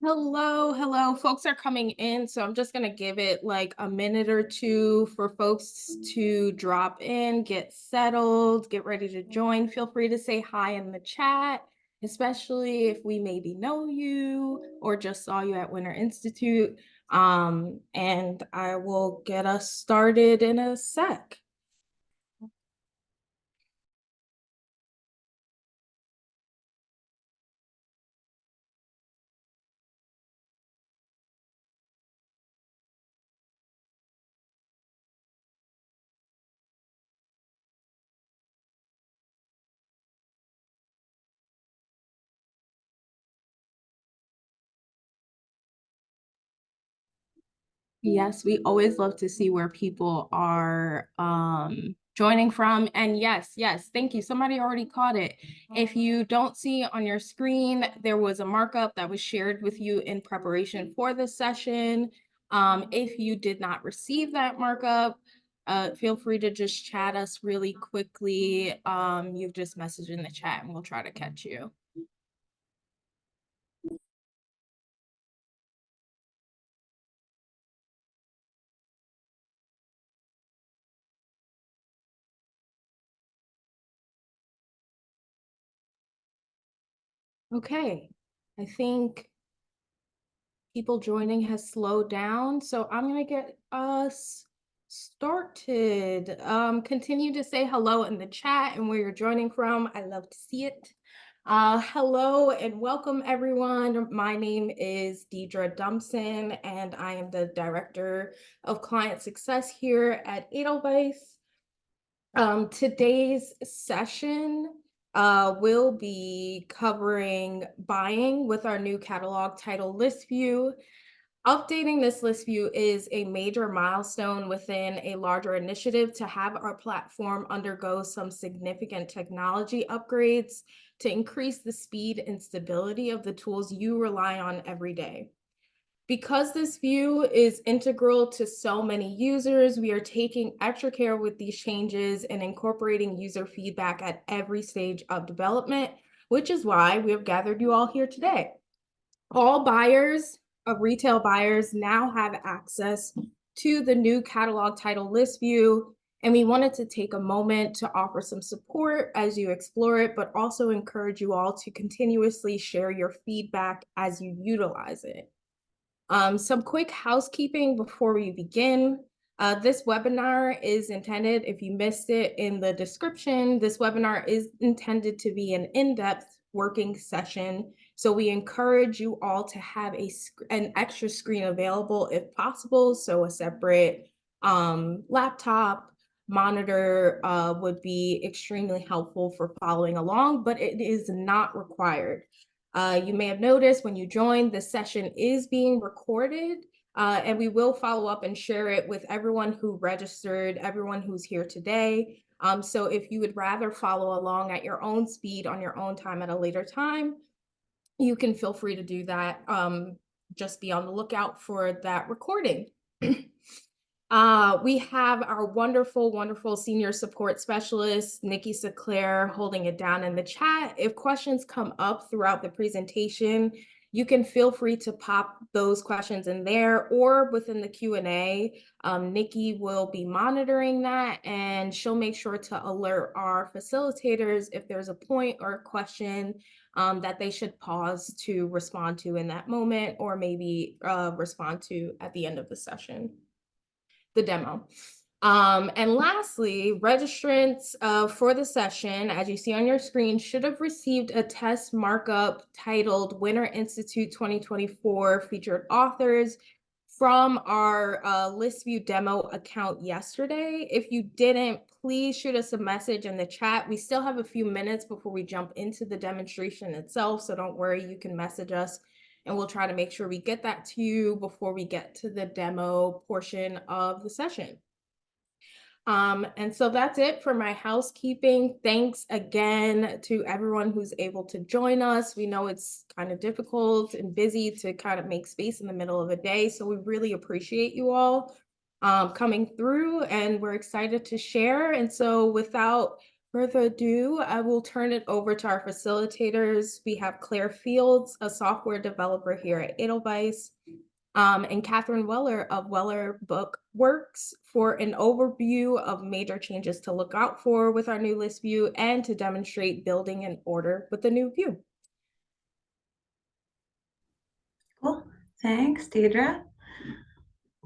Hello. Folks are coming in, so I'm just going to give it like a minute or two for folks to drop in, get settled, get ready to join. Feel free to say hi in the chat, especially if we maybe know you or just saw you at Winter Institute. And I will get us started in a sec. Yes, we always love to see where people are joining from. And yes, thank you. Somebody already caught it. If you don't see on your screen, there was a markup that was shared with you in preparation for this session. If you did not receive that markup, feel free to just chat us really quickly. You've just messaged in the chat and we'll try to catch you. Okay, I think people joining has slowed down, so I'm gonna get us started. Continue to say hello in the chat and where you're joining from. I love to see it. Hello and welcome everyone. My name is Deidre Dumpson and I am the Director of Client Success here at Edelweiss. Today's session will be covering buying with our new catalog title list view. Updating this list view is a major milestone within a larger initiative to have our platform undergo some significant technology upgrades to increase the speed and stability of the tools you rely on every day. Because this view is integral to so many users, we are taking extra care with these changes and incorporating user feedback at every stage of development, which is why we have gathered you all here today. All buyers of retail buyers now have access to the new catalog title list view, and we wanted to take a moment to offer some support as you explore it, but also encourage you all to continuously share your feedback as you utilize it. Some quick housekeeping before we begin. This webinar is intended, if you missed it in the description, this webinar is intended to be an in-depth working session. So we encourage you all to have an extra screen available if possible. So a separate laptop, monitor would be extremely helpful for following along, but it is not required. You may have noticed when you joined, this session is being recorded, and we will follow up and share it with everyone who registered, everyone who's here today. So if you would rather follow along at your own speed on your own time at a later time, you can feel free to do that. Just be on the lookout for that recording. We have our wonderful senior support specialist, Nikki Seclair, holding it down in the chat. If questions come up throughout the presentation, you can feel free to pop those questions in there or within the Q&A. Nikki will be monitoring that and she'll make sure to alert our facilitators if there's a point or a question that they should pause to respond to in that moment or maybe respond to at the end of the session. The demo. And lastly, registrants for the session, as you see on your screen, should have received a test markup titled Winter Institute 2024 Featured Authors from our list view demo account yesterday. If you didn't, please shoot us a message in the chat. We still have a few minutes before we jump into the demonstration itself, so don't worry, you can message us and we'll try to make sure we get that to you before we get to the demo portion of the session. And so that's it for my housekeeping. Thanks again to everyone who's able to join us. We know it's kind of difficult and busy to kind of make space in the middle of a day, so we really appreciate you all coming through and we're excited to share. And so without further ado, I will turn it over to our facilitators. We have Claire Fields, a software developer here at Edelweiss, and Catherine Weller of Weller Bookworks for an overview of major changes to look out for with our new list view and to demonstrate building an order with the new view. Cool. Thanks, Deidre.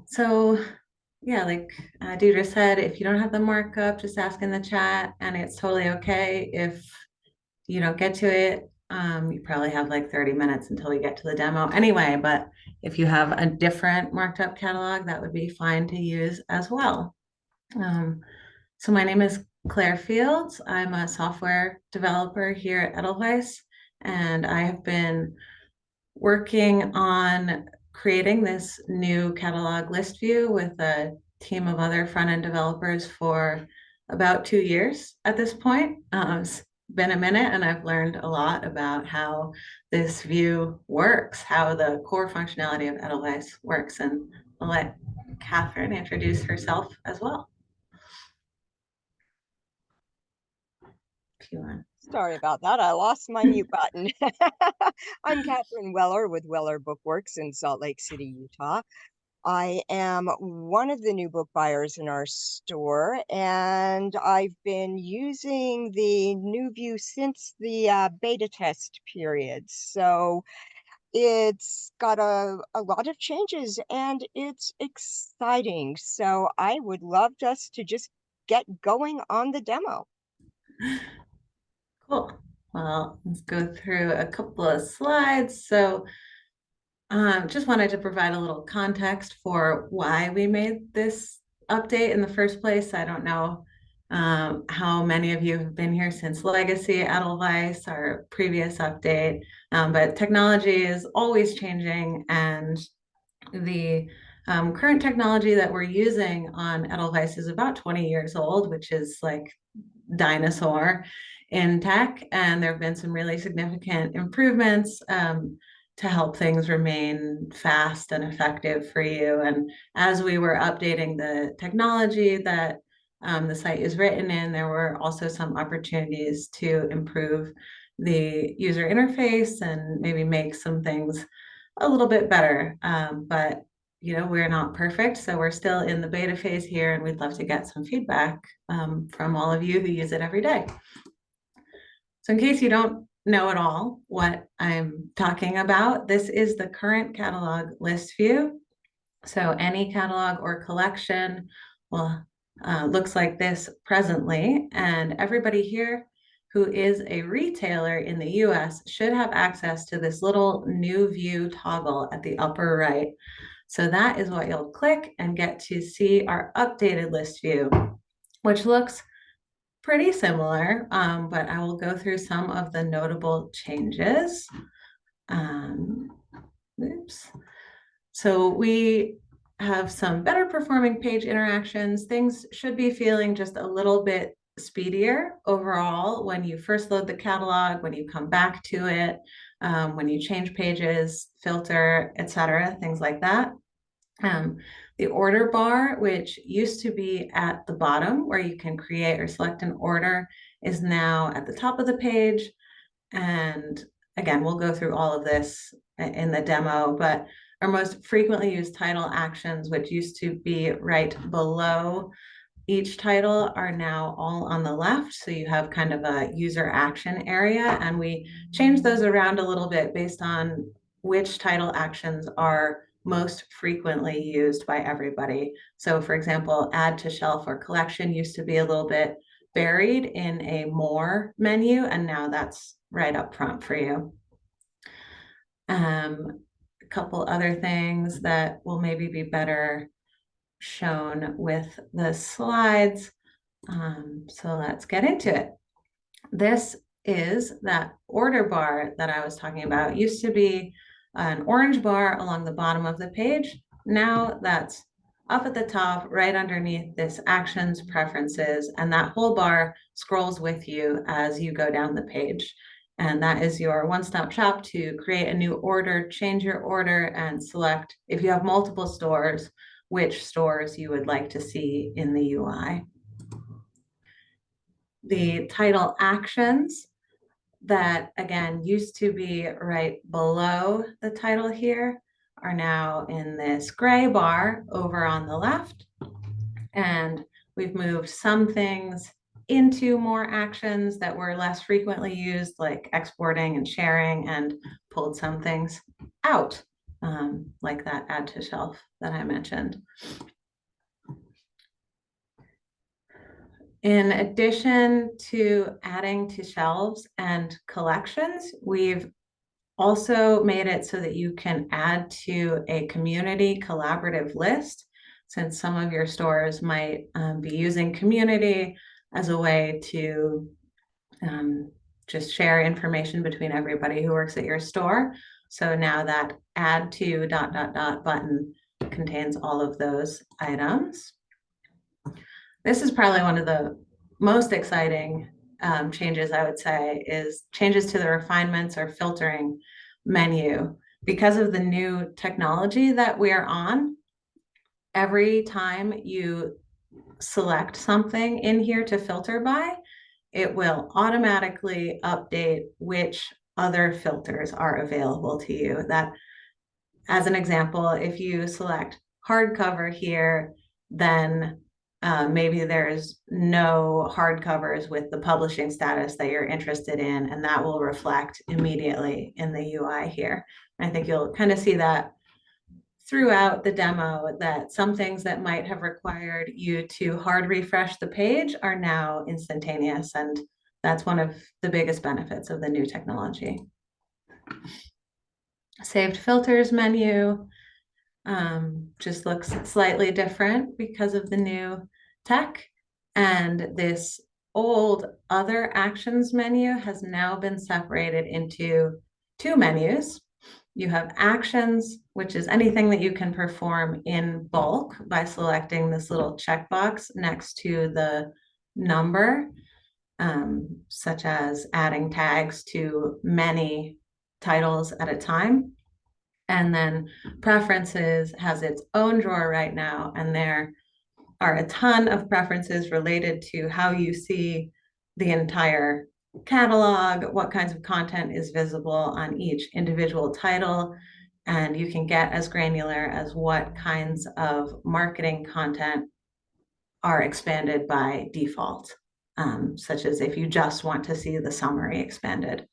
So yeah, like Deidre said, if you don't have the markup, just ask in the chat, and it's totally okay if you don't get to it. You probably have like 30 minutes until we get to the demo anyway, but if you have a different marked up catalog, that would be fine to use as well. So my name is Claire Fields. I'm a software developer here at Edelweiss, and I have been working on creating this new catalog list view with a team of other front-end developers for about 2 years at this point. It's been a minute, and I've learned a lot about how this view works, how the core functionality of Edelweiss works, and I'll let Catherine introduce herself as well, if you want. Sorry about that. I lost my mute button. I'm Catherine Weller with Weller Bookworks in Salt Lake City, Utah. I am one of the new book buyers in our store, and I've been using the new view since the beta test period. So it's got a lot of changes and it's exciting. So I would love us to just get going on the demo. Cool. Well, let's go through a couple of slides. So just wanted to provide a little context for why we made this update in the first place. I don't know how many of you have been here since Legacy Edelweiss, our previous update, but technology is always changing, and the current technology that we're using on Edelweiss is about 20 years old, which is like dinosaur in tech, and there have been some really significant improvements to help things remain fast and effective for you. And as we were updating the technology that the site is written in, there were also some opportunities to improve the user interface and maybe make some things a little bit better. But we're not perfect, so we're still in the beta phase here, and we'd love to get some feedback from all of you who use it every day. So in case you don't know at all what I'm talking about, this is the current catalog list view. So any catalog or collection looks like this presently, and everybody here who is a retailer in the US should have access to this little new view toggle at the upper right. So that is what you'll click and get to see our updated list view, which looks pretty similar, but I will go through some of the notable changes. Oops. So we have some better performing page interactions. Things should be feeling just a little bit speedier overall when you first load the catalog, when you come back to it, when you change pages, filter, etc., things like that. The order bar, which used to be at the bottom where you can create or select an order, is now at the top of the page. And again, we'll go through all of this in the demo, but our most frequently used title actions, which used to be right below each title, are now all on the left. So you have kind of a user action area, and we changed those around a little bit based on which title actions are most frequently used by everybody. So for example, add to shelf or collection used to be a little bit buried in a more menu, and now that's right up front for you. A couple other things that will maybe be better shown with the slides. So let's get into it. This is that order bar that I was talking about. It used to be an orange bar along the bottom of the page. Now that's up at the top, right underneath this actions, preferences, and that whole bar scrolls with you as you go down the page. And that is your one-stop shop to create a new order, change your order, and select, if you have multiple stores, which stores you would like to see in the UI. the title actions that, again, used to be right below the title here are now in this gray bar over on the left. And we've moved some things into more actions that were less frequently used, like exporting and sharing, and pulled some things out, like that add to shelf that I mentioned. In addition to adding to shelves and collections, we've also made it so that you can add to a community collaborative list, since some of your stores might be using community as a way to just share information between everybody who works at your store. So now that add to ... button contains all of those items. This is probably one of the most exciting changes, I would say, is changes to the refinements or filtering menu. Because of the new technology that we are on, every time you select something in here to filter by, it will automatically update which other filters are available to you. That, as an example, if you select hardcover here, then maybe there's no hardcovers with the publishing status that you're interested in, and that will reflect immediately in the UI here. I think you'll kind of see that throughout the demo, that some things that might have required you to hard refresh the page are now instantaneous, and that's one of the biggest benefits of the new technology. Saved filters menu just looks slightly different because of the new tech. And this old other actions menu has now been separated into two menus. You have actions, which is anything that you can perform in bulk by selecting this little checkbox next to the number, such as adding tags to many titles at a time. And then preferences has its own drawer right now, and there are a ton of preferences related to how you see the entire catalog, what kinds of content is visible on each individual title, and you can get as granular as what kinds of marketing content are expanded by default, such as if you just want to see the summary expanded.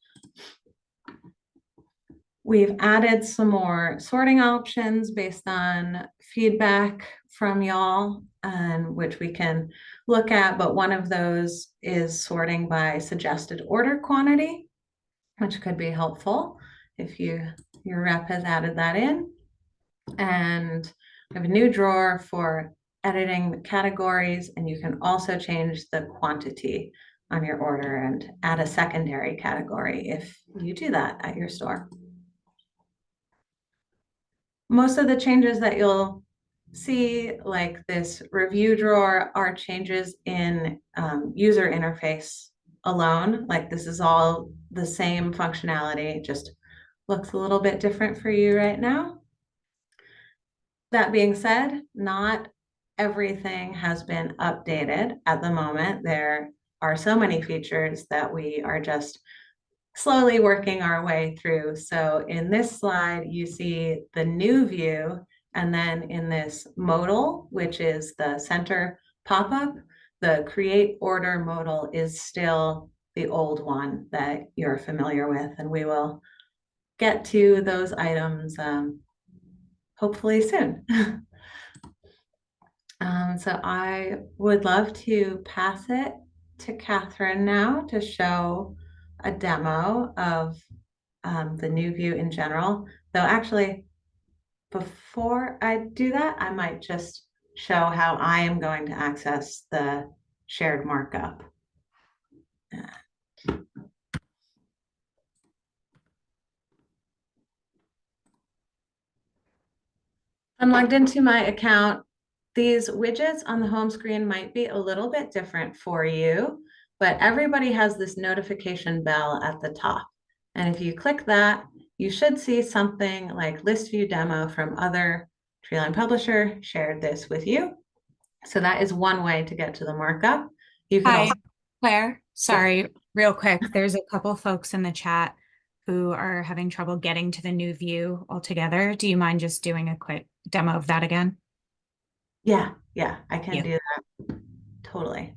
We've added some more sorting options based on feedback from y'all, and which we can look at, but one of those is sorting by suggested order quantity, which could be helpful if your rep has added that in. And we have a new drawer for editing the categories, and you can also change the quantity on your order and add a secondary category if you do that at your store. Most of the changes that you'll see, like this review drawer, are changes in user interface alone. Like this is all the same functionality, just looks a little bit different for you right now. That being said, not everything has been updated at the moment. There are so many features that we are just slowly working our way through. So in this slide, you see the new view, and then in this modal, which is the center pop-up, the create order modal is still the old one that you're familiar with, and we will get to those items hopefully soon. So I would love to pass it to Catherine now to show a demo of the new view in general. Though actually, before I do that, I might just show how I am going to access the shared markup. I'm logged into my account. These widgets on the home screen might be a little bit different for you, but everybody has this notification bell at the top. And if you click that, you should see something like list view demo from other Treeline publisher shared this with you. So that is one way to get to the markup. You can Hi. also, Claire, sorry, real quick. There's a couple folks in the chat who are having trouble getting to the new view altogether. Do you mind just doing a quick demo of that again? Yeah, I can do that. Totally.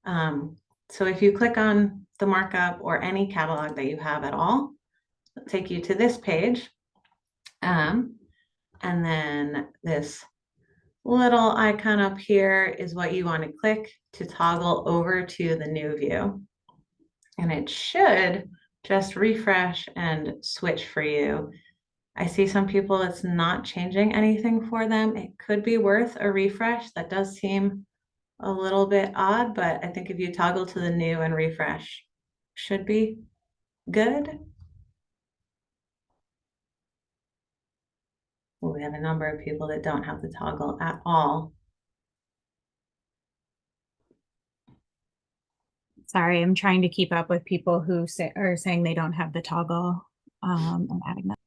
So if you click on the markup or any catalog that you have at all, it'll take you to this page. And then this little icon up here is what you want to click to toggle over to the new view. And it should just refresh and switch for you. I see some people, it's not changing anything for them. It could be worth a refresh. That does seem a little bit odd, but I think if you toggle to the new and refresh, should be good. Well, we have a number of people that don't have the toggle at all. Sorry, I'm trying to keep up with people who are saying they don't have the toggle. I'm adding that.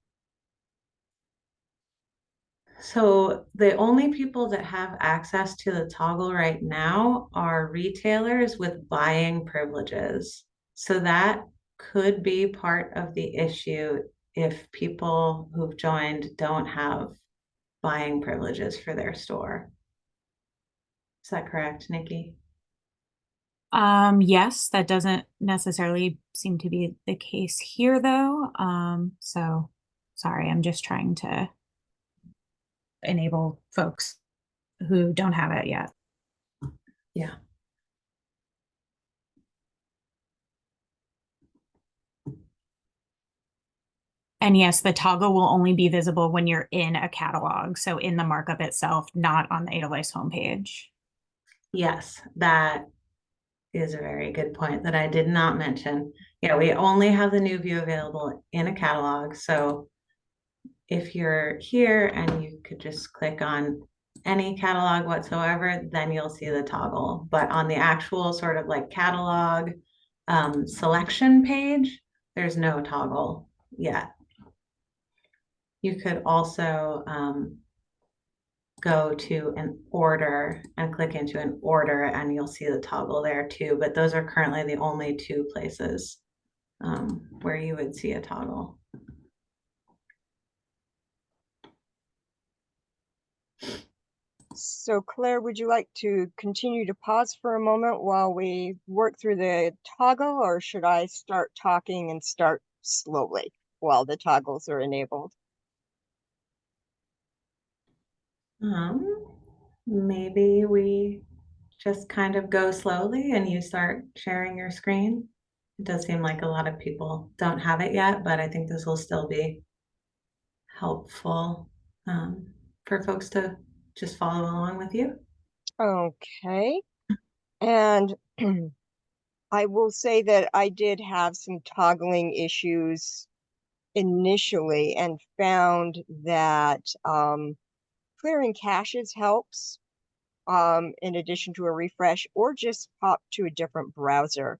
So the only people that have access to the toggle right now are retailers with buying privileges. So that could be part of the issue if people who've joined don't have buying privileges for their store. Is that correct, Nikki? Yes, that doesn't necessarily seem to be the case here though. So sorry, I'm just trying to enable folks who don't have it yet. Yeah. And yes, the toggle will only be visible when you're in a catalog. So in the markup itself, not on the Edelweiss homepage. Yes, that is a very good point that I did not mention. Yeah, we only have the new view available in a catalog. So if you're here and you could just click on any catalog whatsoever, then you'll see the toggle. But on the actual sort of like catalog selection page, there's no toggle yet. You could also go to an order and click into an order and you'll see the toggle there too. But those are currently the only two places where you would see a toggle. So Claire, would you like to continue to pause for a moment while we work through the toggle, or should I start talking and start slowly while the toggles are enabled? Maybe we just kind of go slowly and you start sharing your screen. It does seem like a lot of people don't have it yet, but I think this will still be helpful for folks to just follow along with you. Okay. And I will say that I did have some toggling issues initially and found that clearing caches helps in addition to a refresh, or just pop to a different browser.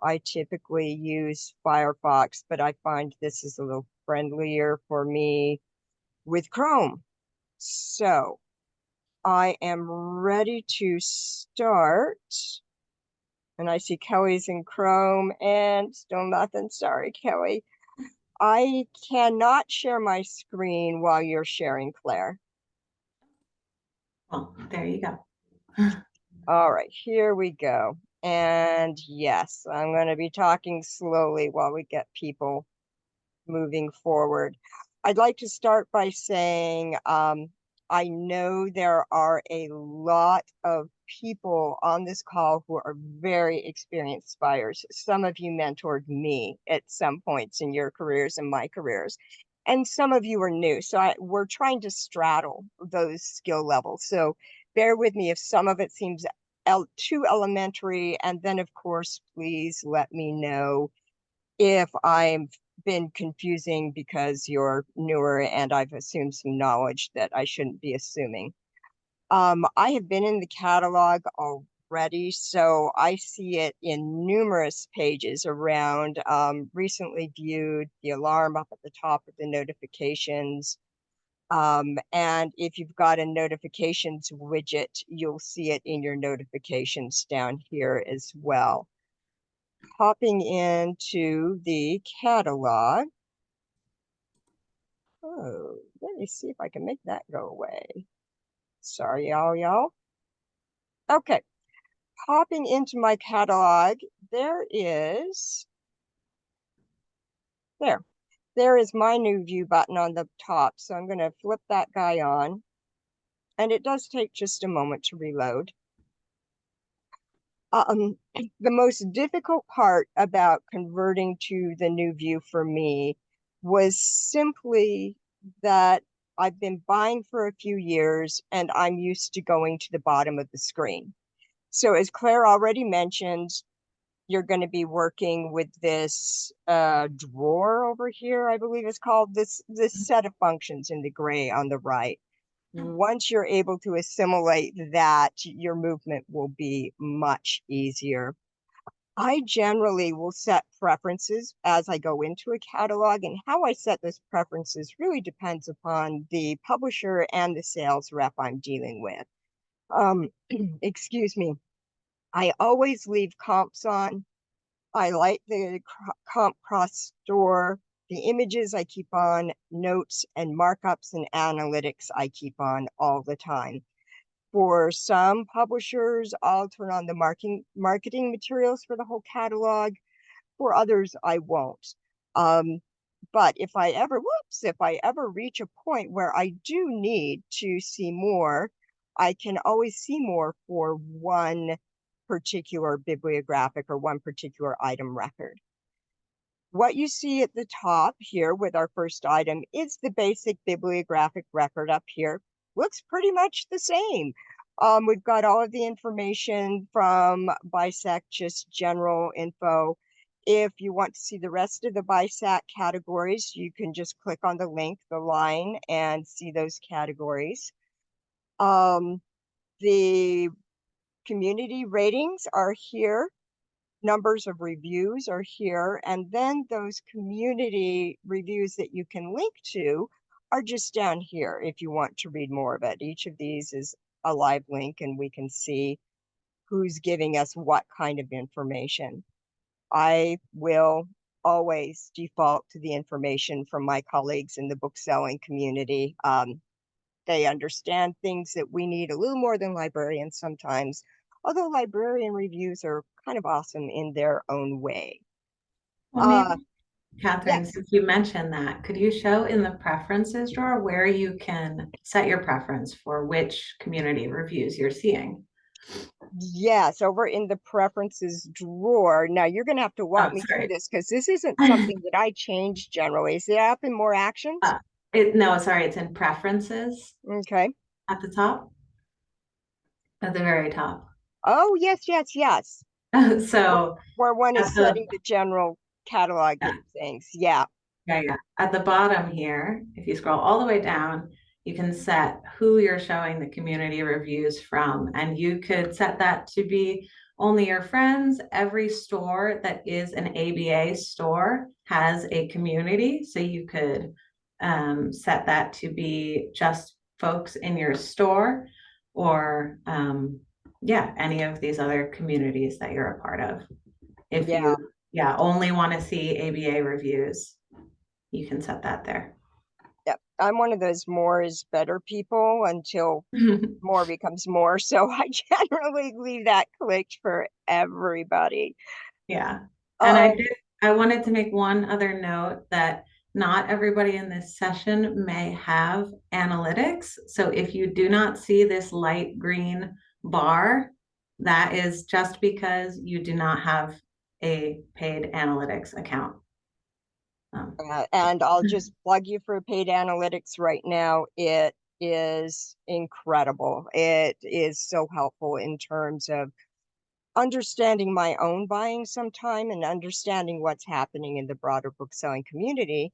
I typically use Firefox, but I find this is a little friendlier for me with Chrome. So I am ready to start. And I see Kelly's in Chrome and still nothing. Sorry, Kelly. I cannot share my screen while you're sharing, Claire. Well, there you go. All right, here we go. And yes, I'm going to be talking slowly while we get people moving forward. I'd like to start by saying I know there are a lot of people on this call who are very experienced buyers. Some of you mentored me at some points in your careers and my careers, and some of you are new. So we're trying to straddle those skill levels. So bear with me if some of it seems too elementary. And then, of course, please let me know if I've been confusing because you're newer and I've assumed some knowledge that I shouldn't be assuming. I have been in the catalog already, so I see it in numerous pages around recently viewed, the alarm up at the top of the notifications. And if you've got a notifications widget, you'll see it in your notifications down here as well. Hopping into the catalog. Oh, let me see if I can make that go away. Sorry, y'all. Okay, hopping into my catalog, there is my new view button on the top. So I'm going to flip that guy on, and it does take just a moment to reload. The most difficult part about converting to the new view for me was simply that I've been buying for a few years and I'm used to going to the bottom of the screen. So as Claire already mentioned, you're going to be working with this drawer over here, I believe it's called, this set of functions in the gray on the right. Once you're able to assimilate that, your movement will be much easier. I generally will set preferences as I go into a catalog, and how I set those preferences really depends upon the publisher and the sales rep I'm dealing with. Excuse me. I always leave comps on. I like the comp cross store. The images I keep on, notes and markups and analytics I keep on all the time. For some publishers, I'll turn on the marketing materials for the whole catalog. For others, I won't. But if I ever reach a point where I do need to see more, I can always see more for one particular bibliographic or one particular item record. What you see at the top here with our first item is the basic bibliographic record up here. Looks pretty much the same. We've got all of the information from BISAC, just general info. If you want to see the rest of the BISAC categories, you can just click on the link, the line, and see those categories. The community ratings are here. Numbers of reviews are here, and then those community reviews that you can link to are just down here if you want to read more of it. Each of these is a live link, and we can see who's giving us what kind of information. I will always default to the information from my colleagues in the book selling community. They understand things that we need a little more than librarians sometimes, although librarian reviews are kind of awesome in their own way. Well, maybe, Catherine, yes. since you mentioned that, could you show in the preferences drawer where you can set your preference for which community reviews you're seeing? Yes, over in the preferences drawer. Now you're going to have to walk me through this because this isn't something that I change generally. Is it up in more actions? No, sorry, it's in preferences. Okay. At the top. At the very top. Oh, yes. So where one is setting the general catalog things. Yeah. Yeah. At the bottom here, if you scroll all the way down, you can set who you're showing the community reviews from, and you could set that to be only your friends. Every store that is an ABA store has a community, so you could set that to be just folks in your store, or any of these other communities that you're a part of. If you only want to see ABA reviews, you can set that there. Yep. I'm one of those more is better people until more becomes more. So I generally leave that clicked for everybody. Yeah. And I wanted to make one other note that not everybody in this session may have analytics. So if you do not see this light green bar, that is just because you do not have a paid analytics account. And I'll just plug you for paid analytics right now. It is incredible. It is so helpful in terms of understanding my own buying sometime and understanding what's happening in the broader book selling community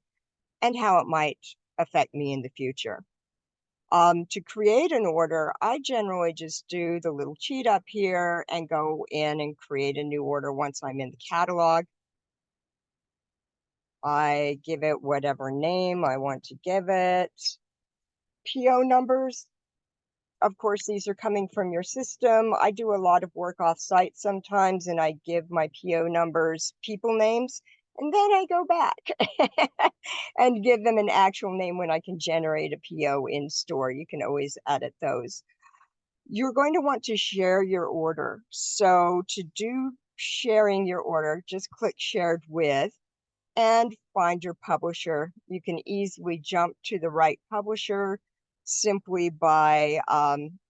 and how it might affect me in the future. To create an order, I generally just do the little cheat up here and go in and create a new order once I'm in the catalog. I give it whatever name I want to give it. PO numbers, of course, these are coming from your system. I do a lot of work off site sometimes, and I give my PO numbers people names, and then I go back and give them an actual name when I can generate a PO in store. You can always edit those. You're going to want to share your order. So to do sharing your order, just click shared with and find your publisher. You can easily jump to the right publisher simply by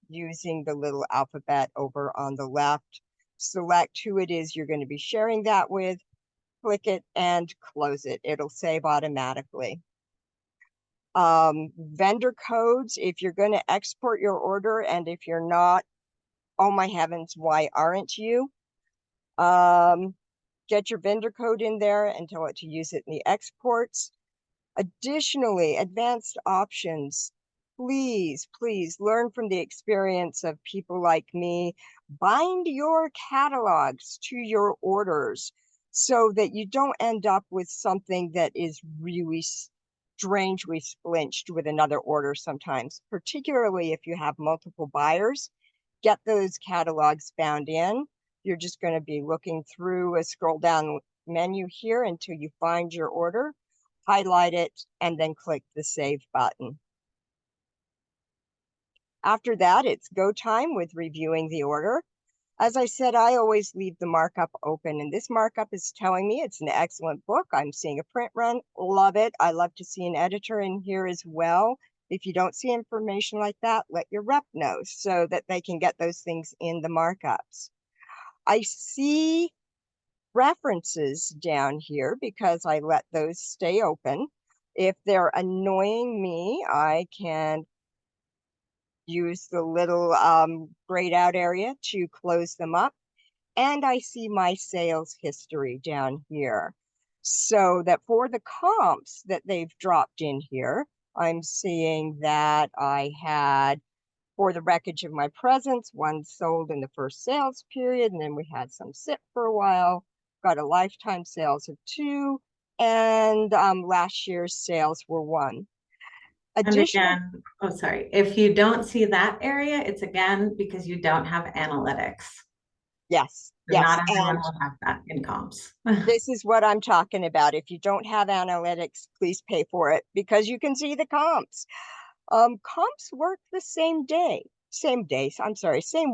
using the little alphabet over on the left. Select who it is you're going to be sharing that with, click it and close it. It'll save automatically. Vendor codes, if you're going to export your order, and if you're not, oh my heavens, why aren't you? Get your vendor code in there and tell it to use it in the exports. Additionally, advanced options. Please, please learn from the experience of people like me. Bind your catalogs to your orders so that you don't end up with something that is really strangely splinched with another order sometimes, particularly if you have multiple buyers. Get those catalogs bound in. You're just going to be looking through a scroll down menu here until you find your order, highlight it, and then click the save button. After that, it's go time with reviewing the order. As I said, I always leave the markup open, and this markup is telling me it's an excellent book. I'm seeing a print run, love it. I love to see an editor in here as well. If you don't see information like that, let your rep know so that they can get those things in the markups. I see references down here because I let those stay open. If they're annoying me, I can use the little grayed out area to close them up. And I see my sales history down here. So that for the comps that they've dropped in here, I'm seeing that I had, for the wreckage of my presents, one sold in the first sales period, and then we had some sit for a while, got a lifetime sales of 2, and last year's sales were 1. And again, oh, sorry. If you don't see that area, it's again because you don't have analytics. Yes, So yes. not everyone And will have that in comps. this is what I'm talking about. If you don't have analytics, please pay for it because you can see the comps. Comps work the same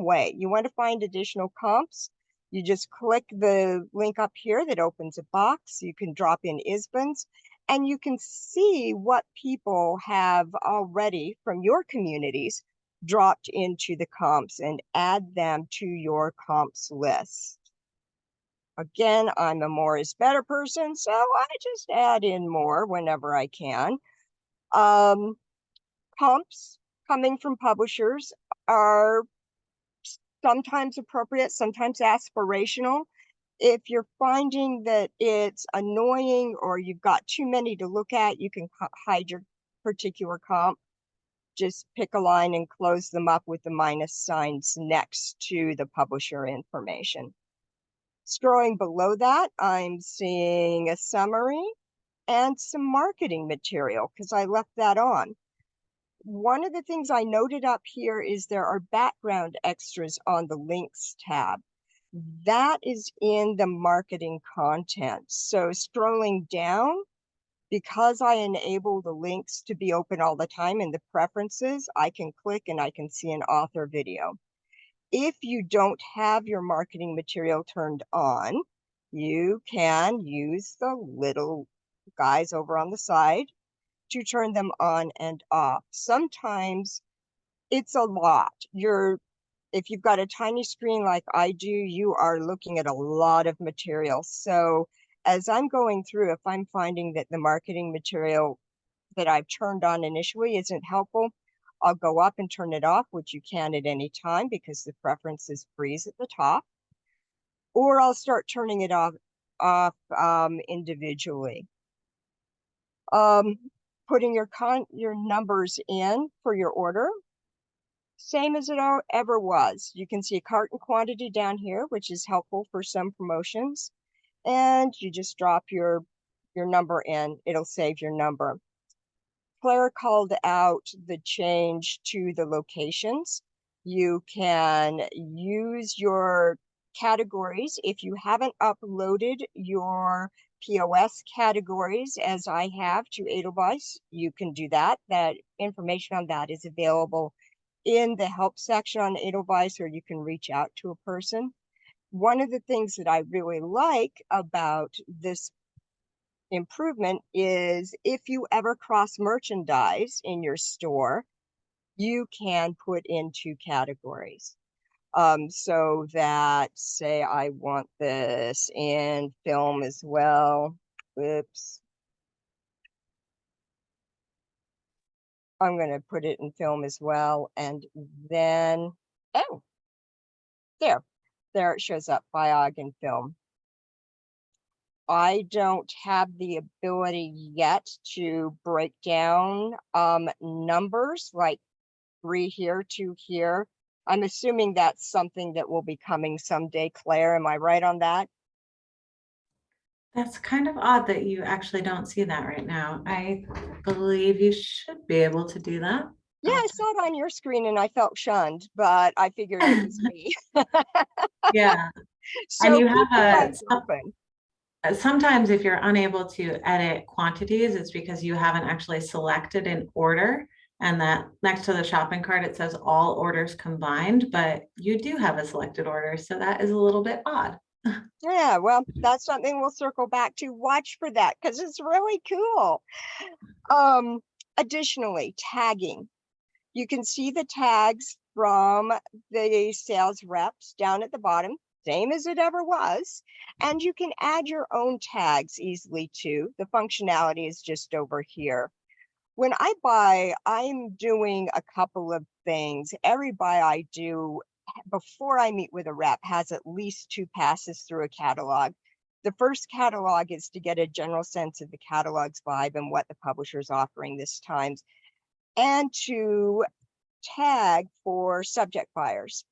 way. You want to find additional comps, you just click the link up here that opens a box. You can drop in ISBNs and you can see what people have already from your communities dropped into the comps and add them to your comps list. Again, I'm a more is better person, so I just add in more whenever I can. Comps coming from publishers are sometimes appropriate, sometimes aspirational. If you're finding that it's annoying or you've got too many to look at, you can hide your particular comp. Just pick a line and close them up with the minus signs next to the publisher information. Scrolling below that, I'm seeing a summary and some marketing material because I left that on. One of the things I noted up here is there are background extras on the links tab. That is in the marketing content. So scrolling down, because I enable the links to be open all the time in the preferences, I can click and I can see an author video. If you don't have your marketing material turned on, you can use the little guys over on the side to turn them on and off. Sometimes it's a lot. If you've got a tiny screen like I do, you are looking at a lot of material. So as I'm going through, if I'm finding that the marketing material that I've turned on initially isn't helpful, I'll go up and turn it off, which you can at any time because the preferences freeze at the top, or I'll start turning it off individually. Putting your numbers in for your order, same as it ever was. You can see a carton quantity down here, which is helpful for some promotions, and you just drop your number in. It'll save your number. Claire called out the change to the locations. You can use your categories. If you haven't uploaded your POS categories, as I have, to Edelweiss, you can do that. That information on that is available in the help section on Edelweiss, or you can reach out to a person. One of the things that I really like about this improvement is if you ever cross merchandise in your store, you can put in 2 categories. So that, say I want this in film as well. Whoops. I'm going to put it in film as well. And then, oh, there it shows up, Biog in film. I don't have the ability yet to break down numbers like 3 here, 2 here. I'm assuming that's something that will be coming someday. Claire, am I right on that? That's kind of odd that you actually don't see that right now. I believe you should be able to do that. Yeah, I saw it on your screen and I felt shunned, but I figured it was me. Yeah, So and you keep your have eyes open. sometimes if you're unable to edit quantities, it's because you haven't actually selected an order, and that next to the shopping cart, it says all orders combined, but you do have a selected order. So that is a little bit odd. Yeah, well, that's something we'll circle back to. Watch for that because it's really cool. Additionally, tagging. You can see the tags from the sales reps down at the bottom, same as it ever was. And you can add your own tags easily too. The functionality is just over here. When I buy, I'm doing a couple of things. Every buy I do before I meet with a rep has at least 2 passes through a catalog. The first catalog is to get a general sense of the catalog's vibe and what the publisher's offering this time, and to tag for subject buyers.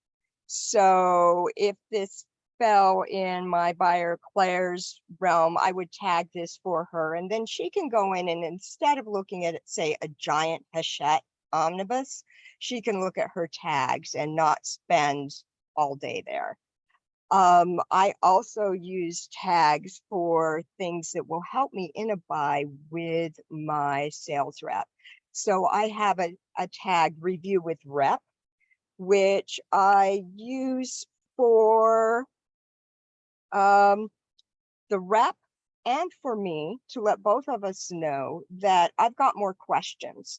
So if this fell in my buyer Claire's realm, I would tag this for her, and then she can go in and instead of looking at it, say a giant Hachette omnibus, she can look at her tags and not spend all day there. I also use tags for things that will help me in a buy with my sales rep. So I have a tag review with rep, which I use for the rep and for me to let both of us know that I've got more questions.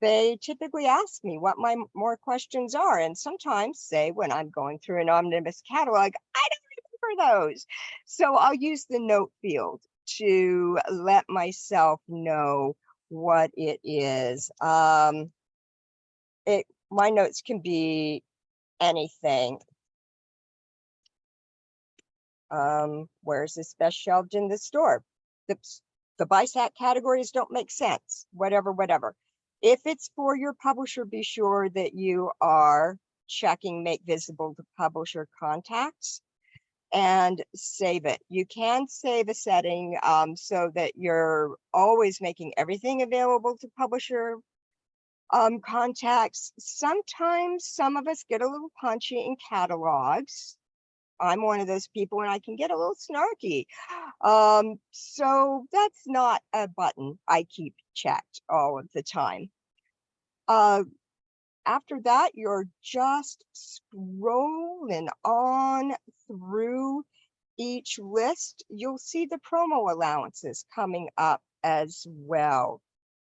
They typically ask me what my more questions are. And sometimes, say, when I'm going through an omnibus catalog, I don't remember those. So I'll use the note field to let myself know what it is. My notes can be anything. Where's this best shelved in the store? The BISAC categories don't make sense, whatever. If it's for your publisher, be sure that you are checking make visible to publisher contacts and save it. You can save a setting so that you're always making everything available to publisher contacts. Sometimes some of us get a little punchy in catalogs. I'm one of those people and I can get a little snarky. So that's not a button I keep checked all of the time. After that, you're just scrolling on through each list. You'll see the promo allowances coming up as well.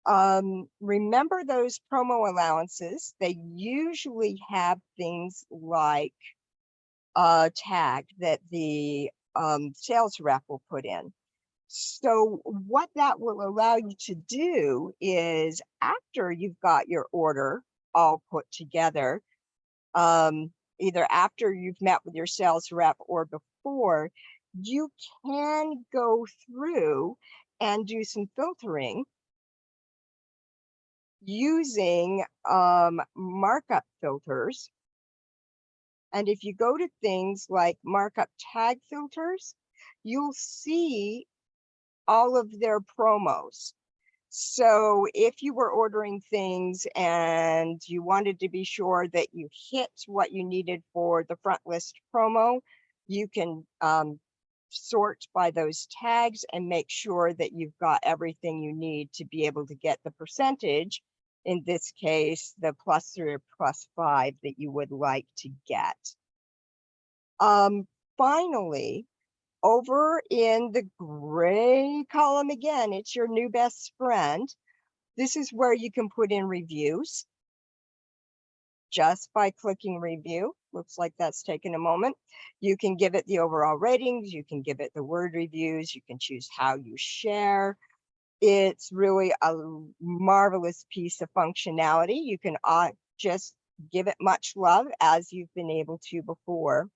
Remember those promo allowances, they usually have things like a tag that the sales rep will put in. So what that will allow you to do is after you've got your order all put together, either after you've met with your sales rep or before, you can go through and do some filtering using markup filters. And if you go to things like markup tag filters, you'll see all of their promos. So if you were ordering things and you wanted to be sure that you hit what you needed for the front list promo, you can sort by those tags and make sure that you've got everything you need to be able to get the percentage. In this case, the +3 or +5 that you would like to get. Finally, over in the gray column again, it's your new best friend. This is where you can put in reviews just by clicking review. Looks like that's taken a moment. You can give it the overall ratings. You can give it the word reviews. You can choose how you share. It's really a marvelous piece of functionality. You can just give it much love as you've been able to before.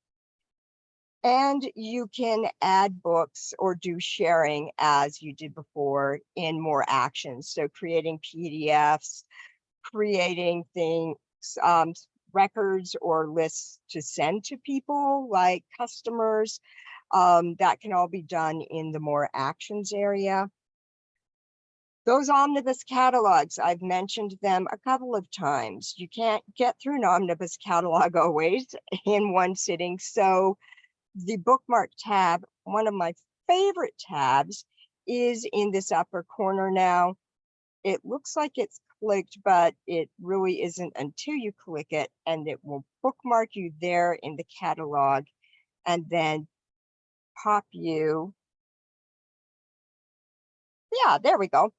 And you can add books or do sharing as you did before in more actions. So creating PDFs, creating things, records or lists to send to people like customers. That can all be done in the more actions area. Those omnibus catalogs, I've mentioned them a couple of times. You can't get through an omnibus catalog always in one sitting. So the bookmark tab, one of my favorite tabs, is in this upper corner now. It looks like it's clicked, but it really isn't until you click it, and it will bookmark you there in the catalog and then pop you. Yeah, there we go.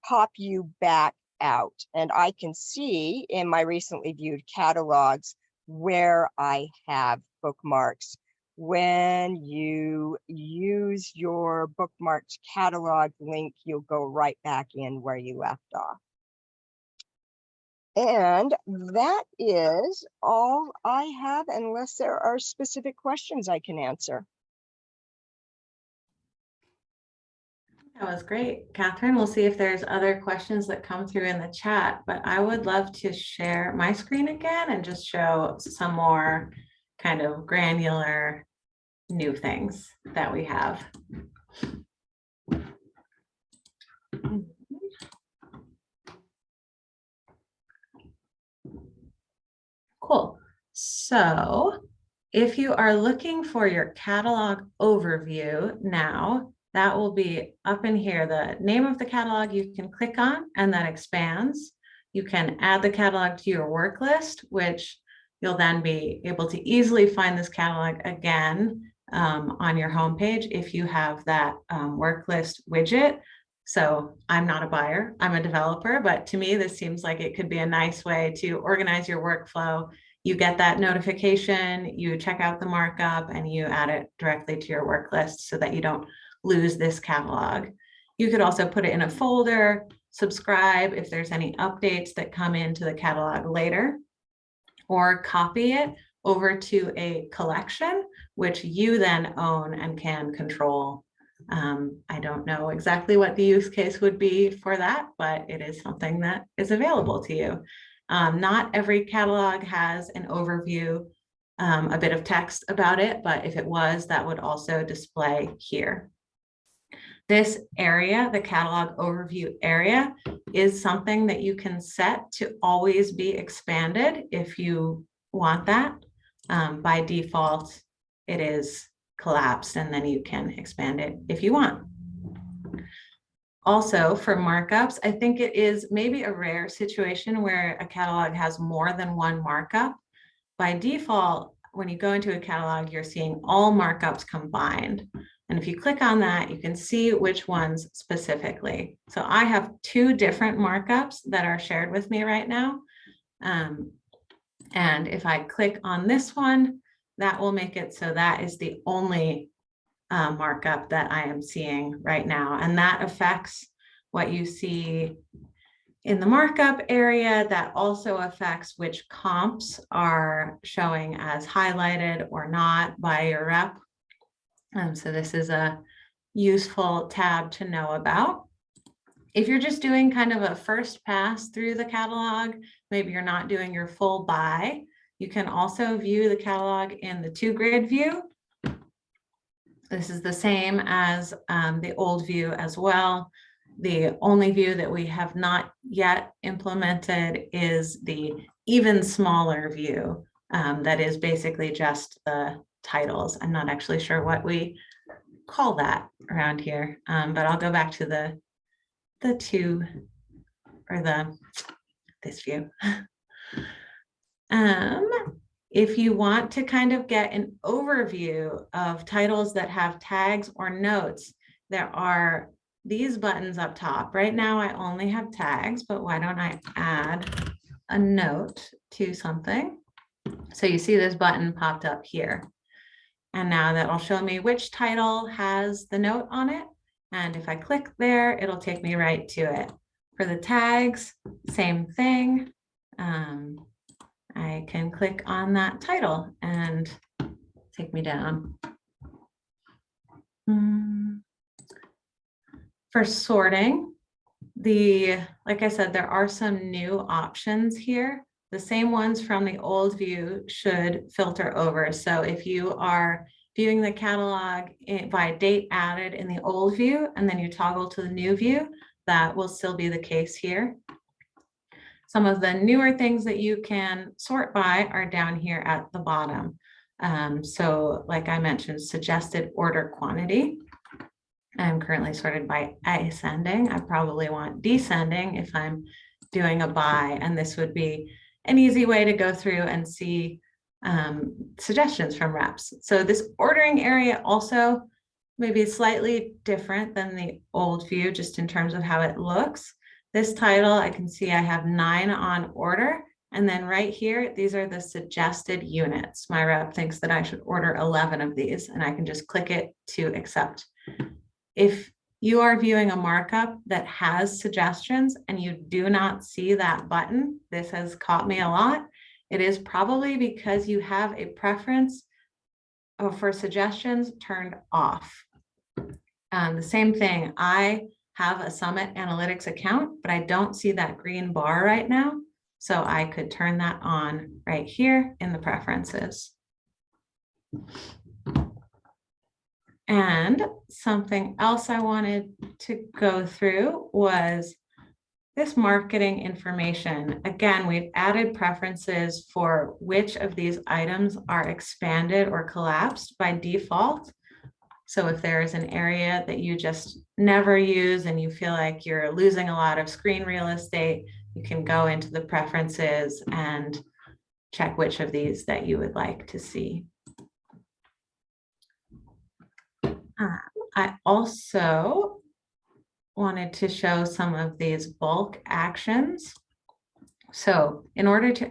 Pop you back out. And I can see in my recently viewed catalogs where I have bookmarks. When you use your bookmarked catalog link, you'll go right back in where you left off. And that is all I have, unless there are specific questions I can answer. That was great, Catherine. We'll see if there's other questions that come through in the chat, but I would love to share my screen again and just show some more kind of granular new things that we have. Cool. So if you are looking for your catalog overview now, that will be up in here. The name of the catalog you can click on and that expands. You can add the catalog to your work list, which you'll then be able to easily find this catalog again on your homepage if you have that work list widget. So I'm not a buyer, I'm a developer, but to me, this seems like it could be a nice way to organize your workflow. You get that notification, you check out the markup, and you add it directly to your work list so that you don't lose this catalog. You could also put it in a folder, subscribe if there's any updates that come into the catalog later, or copy it over to a collection, which you then own and can control. I don't know exactly what the use case would be for that, but it is something that is available to you. Not every catalog has an overview, a bit of text about it, but if it was, that would also display here. This area, the catalog overview area, is something that you can set to always be expanded if you want that. By default, it is collapsed, and then you can expand it if you want. Also, for markups, I think it is maybe a rare situation where a catalog has more than one markup. By default, when you go into a catalog, you're seeing all markups combined. And if you click on that, you can see which ones specifically. So I have two different markups that are shared with me right now. And if I click on this one, that will make it so that is the only markup that I am seeing right now. And that affects what you see in the markup area. That also affects which comps are showing as highlighted or not by your rep. So this is a useful tab to know about. If you're just doing kind of a first pass through the catalog, maybe you're not doing your full buy, you can also view the catalog in the 2-grid view. This is the same as the old view as well. The only view that we have not yet implemented is the even smaller view that is basically just the titles. I'm not actually sure what we call that around here, but I'll go back to the two or this view. If you want to kind of get an overview of titles that have tags or notes, there are these buttons up top. Right now I only have tags, but why don't I add a note to something? So you see this button popped up here. And now that'll show me which title has the note on it. And if I click there, it'll take me right to it. For the tags, same thing. I can click on that title and take me down. For sorting, like I said, there are some new options here. The same ones from the old view should filter over. So if you are viewing the catalog by date added in the old view, and then you toggle to the new view, that will still be the case here. Some of the newer things that you can sort by are down here at the bottom. So like I mentioned, suggested order quantity. I'm currently sorted by ascending. I probably want descending if I'm doing a buy, and this would be an easy way to go through and see suggestions from reps. So this ordering area also may be slightly different than the old view, just in terms of how it looks. This title, I can see I have 9 on order. And then right here, these are the suggested units. My rep thinks that I should order 11 of these, and I can just click it to accept. If you are viewing a markup that has suggestions and you do not see that button, this has caught me a lot. It is probably because you have a preference for suggestions turned off. The same thing, I have a Summit Analytics account, but I don't see that green bar right now. So I could turn that on right here in the preferences. And something else I wanted to go through was this marketing information. Again, we've added preferences for which of these items are expanded or collapsed by default. So if there is an area that you just never use and you feel like you're losing a lot of screen real estate, you can go into the preferences and check which of these that you would like to see. I also wanted to show some of these bulk actions. So in order to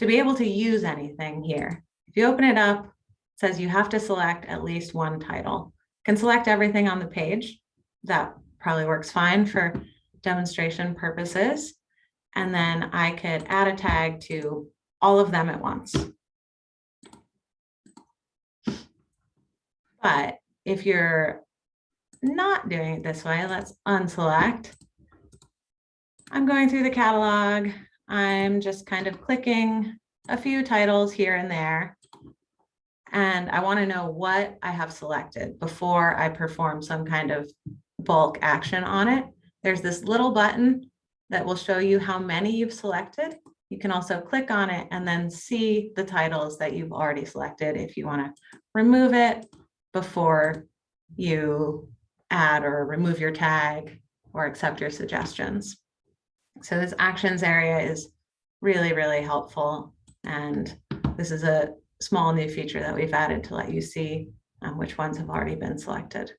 be able to use anything here, if you open it up, it says you have to select at least one title. You can select everything on the page. That probably works fine for demonstration purposes. And then I could add a tag to all of them at once. But if you're not doing it this way, let's unselect. I'm going through the catalog. I'm just kind of clicking a few titles here and there. And I want to know what I have selected before I perform some kind of bulk action on it. There's this little button that will show you how many you've selected. You can also click on it and then see the titles that you've already selected if you want to remove it before you add or remove your tag or accept your suggestions. So this actions area is really, really helpful. And this is a small new feature that we've added to let you see which ones have already been selected.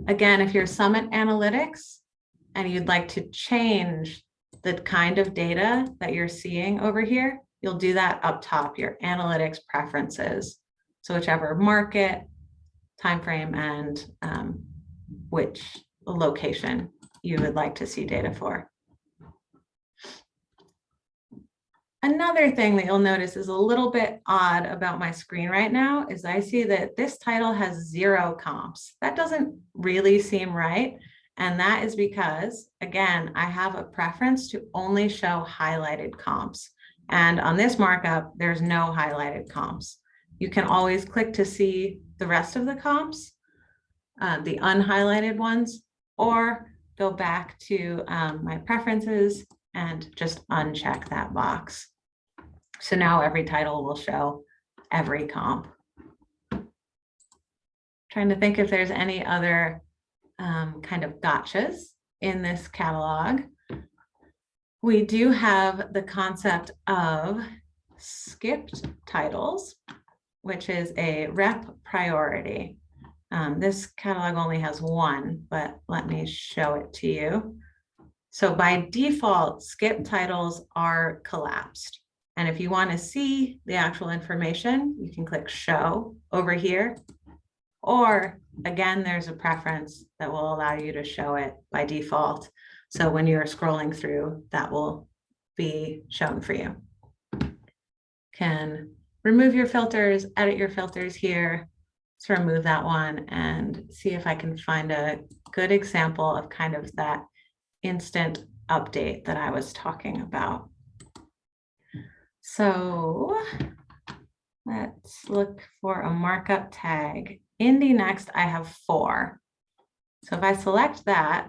Again, if you're Summit Analytics and you'd like to change the kind of data that you're seeing over here, you'll do that up top, your analytics preferences. So whichever market, time frame, and which location you would like to see data for. Another thing that you'll notice is a little bit odd about my screen right now is I see that this title has 0 comps. That doesn't really seem right. And that is because, again, I have a preference to only show highlighted comps. And on this markup, there's no highlighted comps. You can always click to see the rest of the comps. the unhighlighted ones, or go back to my preferences and just uncheck that box. So now every title will show every comp. Trying to think if there's any other kind of gotchas in this catalog. We do have the concept of skipped titles, which is a rep priority. This catalog only has one, but let me show it to you. So by default, skip titles are collapsed. And if you want to see the actual information, you can click show over here. Or again, there's a preference that will allow you to show it by default. So when you're scrolling through, that will be shown for you. Can remove your filters, edit your filters here. Let's remove that one and see if I can find a good example of kind of that instant update that I was talking about. So let's look for a markup tag. Indie Next, I have 4. So if I select that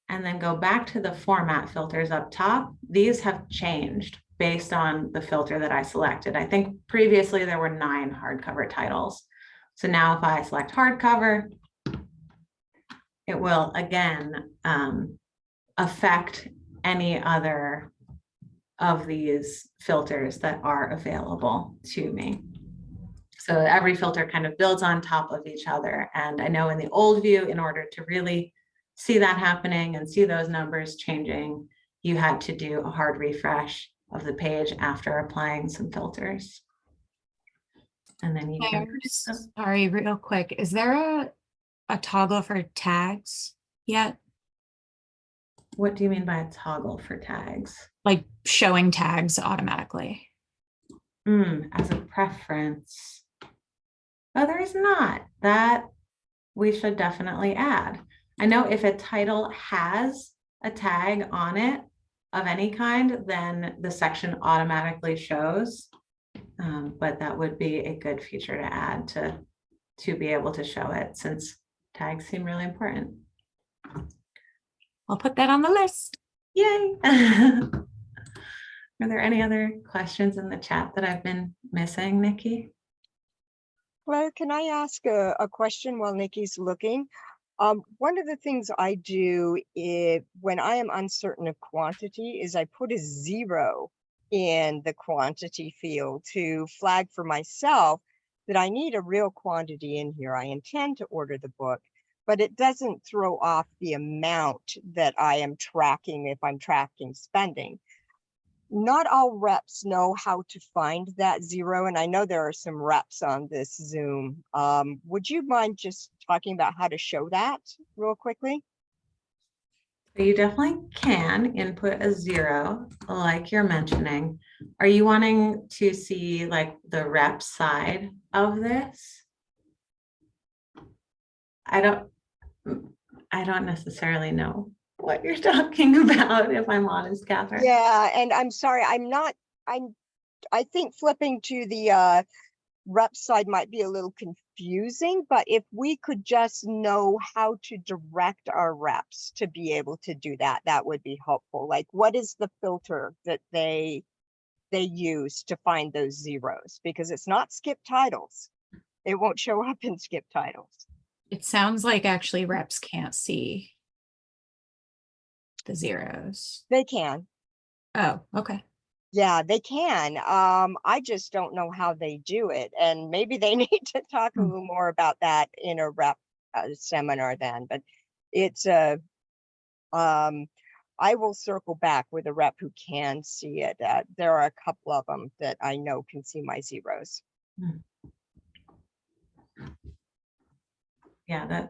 and then go back to the format filters up top, these have changed based on the filter that I selected. I think previously there were 9 hardcover titles. So now if I select hardcover, it will again affect any other of these filters that are available to me. So every filter kind of builds on top of each other. And I know in the old view, in order to really see that happening and see those numbers changing, you had to do a hard refresh of the page after applying some filters. And then you can, Sorry, real quick. Is there a toggle for tags yet? what do you mean by a toggle for tags? Like showing tags automatically? As a preference. Oh, there is not. That we should definitely add. I know if a title has a tag on it of any kind, then the section automatically shows. But that would be a good feature to add to be able to show it, since tags seem really important. I'll put that on the list. Yay. Are there any other questions in the chat that I've been missing, Nikki? Claire, can I ask a question while Nikki's looking? One of the things I do when I am uncertain of quantity is I put a 0 in the quantity field to flag for myself that I need a real quantity in here. I intend to order the book, but it doesn't throw off the amount that I am tracking if I'm tracking spending. Not all reps know how to find that 0, and I know there are some reps on this Zoom. Would you mind just talking about how to show that real quickly? You definitely can input a 0, like you're mentioning. Are you wanting to see like the rep side of this? I don't necessarily know what you're talking about, if I'm honest, Catherine. Yeah, and I'm sorry, I think flipping to the rep side might be a little confusing, but if we could just know how to direct our reps to be able to do that, that would be helpful. Like, what is the filter that they use to find those 0s? Because it's not skip titles. It won't show up in skip titles. It sounds like actually reps can't see the 0s. They can. Oh, okay. Yeah, they can. I just don't know how they do it. And maybe they need to talk a little more about that in a rep seminar then. But it's I will circle back with a rep who can see it. There are a couple of them that I know can see my 0s. Yeah, that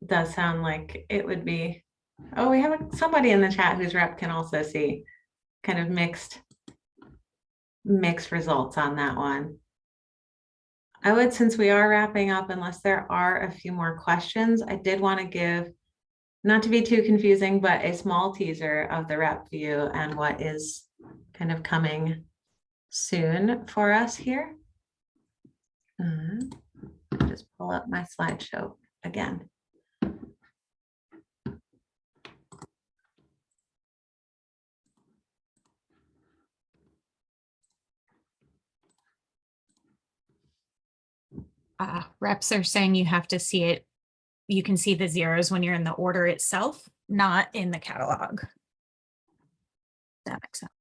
does sound like it would be. Oh, we have somebody in the chat whose rep can also see kind of mixed results on that one. I would, since we are wrapping up, unless there are a few more questions, I did want to give, not to be too confusing, but a small teaser of the rep view and what is kind of coming soon for us here. Just pull up my slideshow again. Reps are saying you have to see it. You can see the zeros when you're in the order itself, not in the catalog. That makes sense.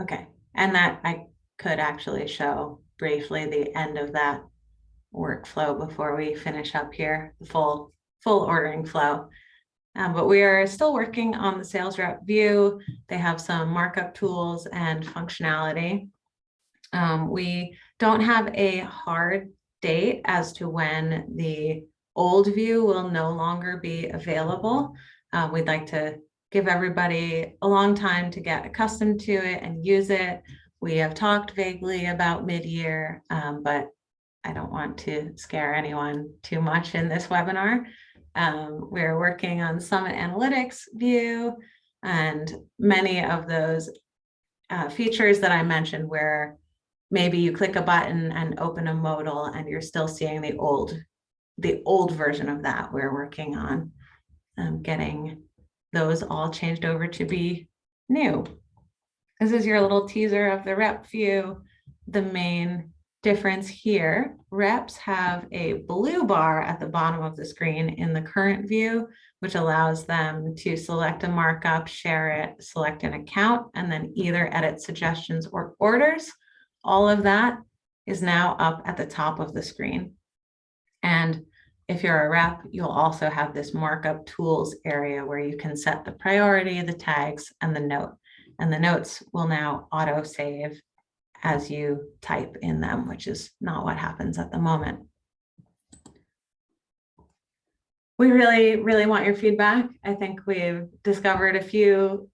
Okay, and that I could actually show briefly the end of that workflow before we finish up here, the full ordering flow. But we are still working on the sales rep view. They have some markup tools and functionality. We don't have a hard date as to when the old view will no longer be available. We'd like to give everybody a long time to get accustomed to it and use it. We have talked vaguely about mid-year, but I don't want to scare anyone too much in this webinar. We're working on Summit Analytics view and many of those features that I mentioned where maybe you click a button and open a modal and you're still seeing the old version of that. We're working on getting those all changed over to be new. This is your little teaser of the rep view. The main difference here, reps have a blue bar at the bottom of the screen in the current view, which allows them to select a markup, share it, select an account, and then either edit suggestions or orders. All of that is now up at the top of the screen. And if you're a rep, you'll also have this markup tools area where you can set the priority, the tags, and the note. And the notes will now auto save as you type in them, which is not what happens at the moment. We really, really want your feedback. I think we've discovered a few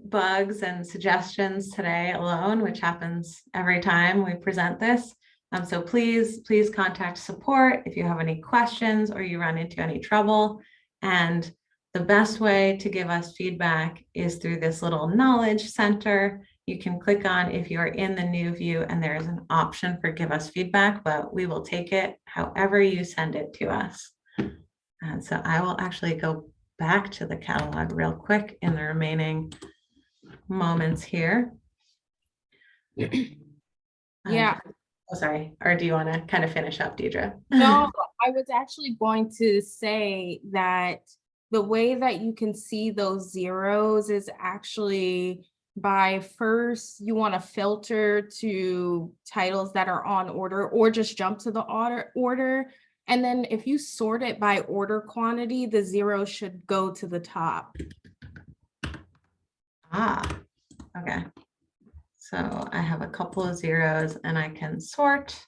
bugs and suggestions today alone, which happens every time we present this. So please contact support if you have any questions or you run into any trouble. And the best way to give us feedback is through this little knowledge center. You can click on if you're in the new view and there's an option for give us feedback, but we will take it however you send it to us. And so I will actually go back to the catalog real quick in the remaining moments here. Yeah. Oh, sorry. Or do you want to kind of finish up, Deidre? No, I was actually going to say that the way that you can see those zeros is actually by first you want to filter to titles that are on order or just jump to the order. And then if you sort it by order quantity, the zero should go to the top. Ah, okay. So I have a couple of zeros and I can sort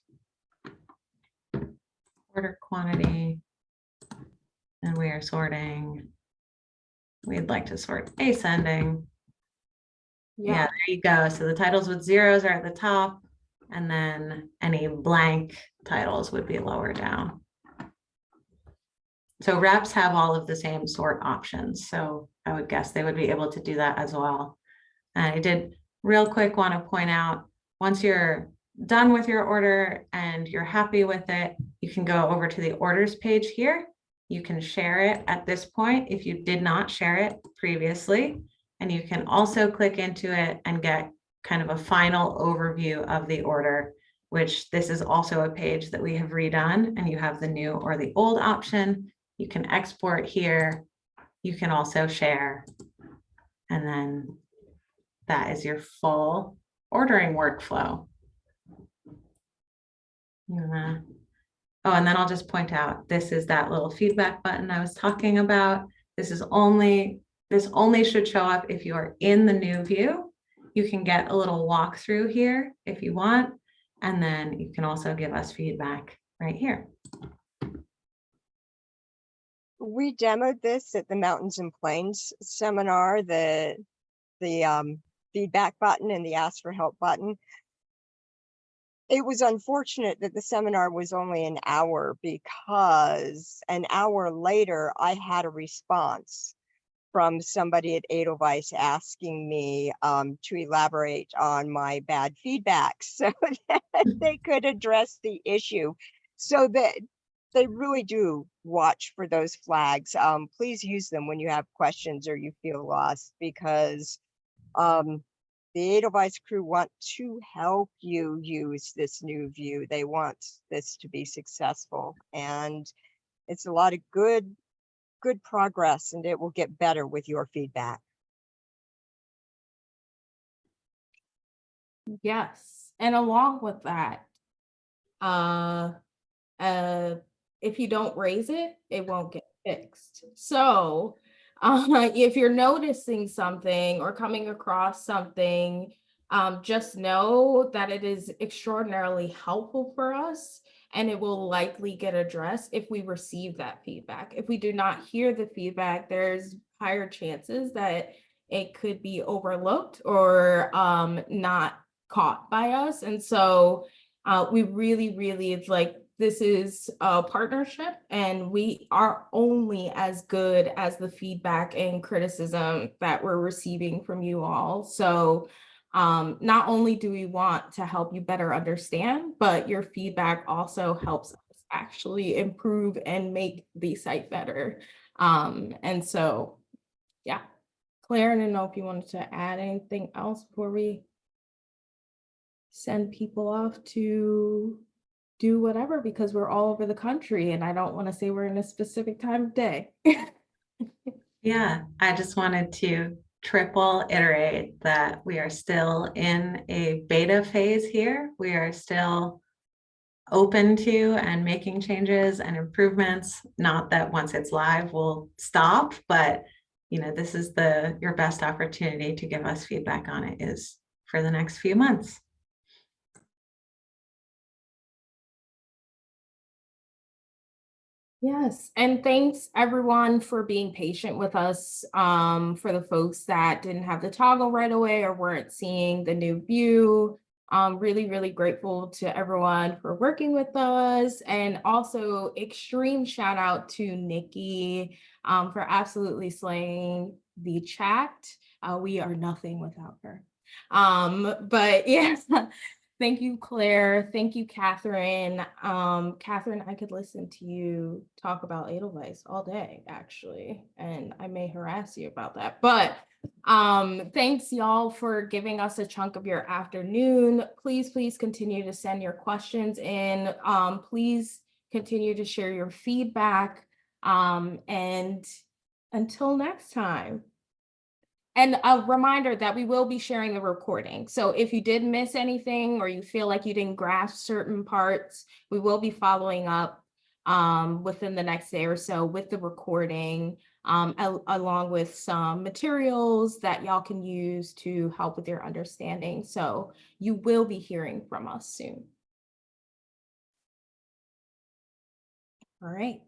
order quantity, and we are sorting. We'd like to sort ascending. Yeah, there you go. So the titles with zeros are at the top, and then any blank titles would be lower down. So reps have all of the same sort options. So I would guess they would be able to do that as well. And I did real quick want to point out, once you're done with your order and you're happy with it, you can go over to the orders page here. You can share it at this point if you did not share it previously. And you can also click into it and get kind of a final overview of the order, which this is also a page that we have redone, and you have the new or the old option. You can export here. You can also share. And then that is your full ordering workflow. Oh, and then I'll just point out, this is that little feedback button I was talking about. This only should show up if you are in the new view. You can get a little walkthrough here if you want, and then you can also give us feedback right here. We demoed this at the Mountains and Plains seminar, the feedback button and the ask for help button. It was unfortunate that the seminar was only an hour, because an hour later I had a response from somebody at Edelweiss asking me to elaborate on my bad feedback so that they could address the issue. So that they really do watch for those flags. Please use them when you have questions or you feel lost, because the Edelweiss crew want to help you use this new view. They want this to be successful, and it's a lot of good progress, and it will get better with your feedback. Yes, and along with that, if you don't raise it, it won't get fixed. So, if you're noticing something or coming across something, just know that it is extraordinarily helpful for us, and it will likely get addressed if we receive that feedback. If we do not hear the feedback, there's higher chances that it could be overlooked or not caught by us. And so we really, it's like, this is a partnership, and we are only as good as the feedback and criticism that we're receiving from you all. So not only do we want to help you better understand, but your feedback also helps us actually improve and make the site better. And so, yeah. Claire, I didn't know if you wanted to add anything else before we send people off to do whatever, because we're all over the country and I don't want to say we're in a specific time of day. Yeah, I just wanted to triple iterate that we are still in a beta phase here. We are still open to and making changes and improvements. Not that once it's live, we'll stop, but this is your best opportunity to give us feedback on it is for the next few months. Yes, and thanks everyone for being patient with us. For the folks that didn't have the toggle right away or weren't seeing the new view, really grateful to everyone for working with us, and also extreme shout out to Nikki for absolutely slaying the chat. We are nothing without her. But yeah. Thank you, Claire. Thank you, Catherine. Catherine, I could listen to you talk about Edelweiss all day, actually, and I may harass you about that. But thanks, y'all, for giving us a chunk of your afternoon. Please continue to send your questions in. Please continue to share your feedback. And until next time. And a reminder that we will be sharing the recording. So if you did miss anything or you feel like you didn't grasp certain parts, we will be following up within the next day or so with the recording, along with some materials that y'all can use to help with your understanding. So you will be hearing from us soon. All right.